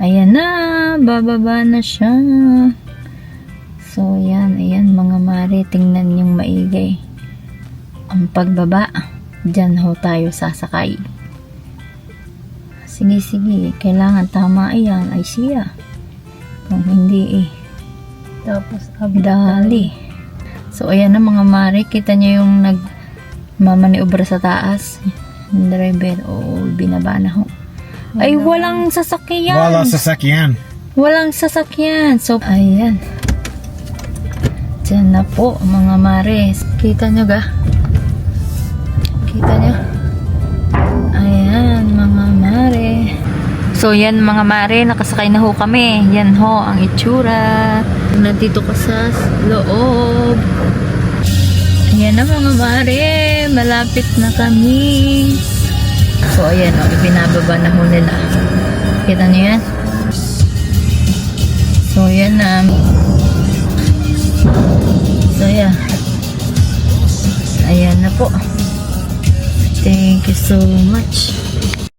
Ayan na, bababa na siya. So, yan, ayan mga mare, tingnan yung maigay. Ang pagbaba, dyan ho tayo sasakay. Sige, sige, kailangan tama yan, ay siya. Kung hindi tapos, abdali. So, ayan na mga mare, kita nyo yung nagmamaniobra sa taas. Yung driver, binaba na ho. Ay, walang sasakyan. Walang sasakyan. Walang sasakyan. So, ayan. Diyan na po, mga mare. Kita nyo ga? Kita nyo? Ayan, mga mare. So, yan mga mare. Nakasakay na ho kami. Yan ho, ang itsura. Nandito ka sa loob. Ayan na mga mare. Malapit na kami. So, ayan o, ibinababa na ho nila. Kita nyo yan? So, yan na. So, ayan. Ayan na po. Thank you so much.